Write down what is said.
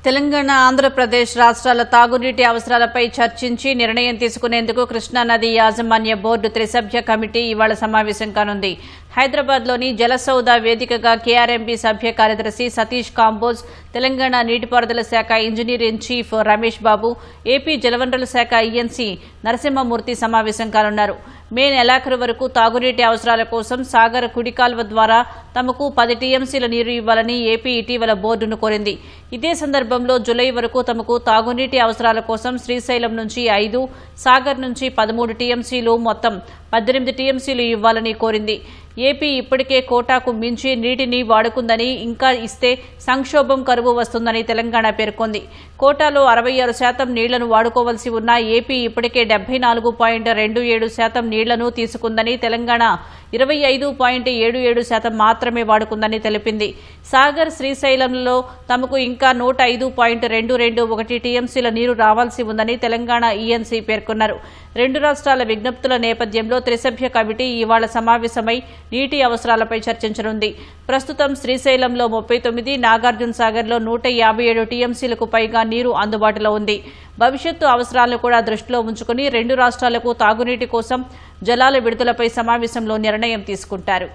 తెలంగాణ ఆంధ్రప్రదేశ్ రాష్ట్రాల తాగునీటి అవసరాలపై చర్చించి నిర్ణయం తీసుకునేందుకు కృష్ణానది యాజమాన్య బోర్డు త్రిసభ్య కమిటీ ఇవాళ సమావేశం కానుంది. హైదరాబాద్లోని జలసౌధ వేదికగా కేఆర్ఎంబీ సభ్య కార్యదర్శి సతీష్ కాంబోజ్, తెలంగాణ నీటిపారుదల శాఖ engineer in chief Ramesh Babu, AP జలవనరుల శాఖ ఈఎన్సీ నరసింహమూర్తి సమావేశం కానున్నారు. మే నెలాఖరు వరకు తాగునీటి అవసరాల కోసం సాగర్ కుడి కాల్వ ద్వారా తమకు 10 టీఎంసీల నీరు ఇవ్వాలని ఏపీ ఇటీవల బోర్డును కోరింది. ఇదే సందర్భంలో జులై వరకు తమకు తాగునీటి అవసరాల కోసం శ్రీశైలం నుంచి 5, సాగర్ నుంచి 13 టీఎంసీలు, మొత్తం 18 టీఎంసీలు ఇవ్వాలని కోరింది. ఏపీ ఇప్పటికే కోటాకు మించి నీటిని వాడుకుందని, ఇంకా ఇస్తే సంక్షోభం కరువు వస్తుందని తెలంగాణ పేర్కొంది. కోటాలో 66% నీళ్లను వాడుకోవాల్సి ఉన్న ఏపీ ఇప్పటికే 74.27% నీళ్లను తీసుకుందని, తెలంగాణ 25.77% మాత్రమే వాడుకుందని తెలిపింది. సాగర్, శ్రీశైలంలో తమకు ఇంకా 105.221 టీఎంసీల నీరు రావాల్సి ఉందని తెలంగాణ ఈఎన్సీ పేర్కొన్నారు. రెండు రాష్ట్రాల విజ్ఞప్తుల నేపథ్యంలో త్రిసభ్య కమిటీ ఇవాళ సమావేశమై నీటి అవసరాలపై చర్చించనుంది. ప్రస్తుతం శ్రీశైలంలో 39, నాగార్జున సాగర్లో 157 టీఎంసీలకు పైగా నీరు అందుబాటులో ఉంది. భవిష్యత్తు అవసరాలను కూడా దృష్టిలో ఉంచుకుని రెండు రాష్ట్రాలకు తాగునీటి కోసం జలాల విడుదలపై సమావేశంలో నిర్ణయం తీసుకుంటారు.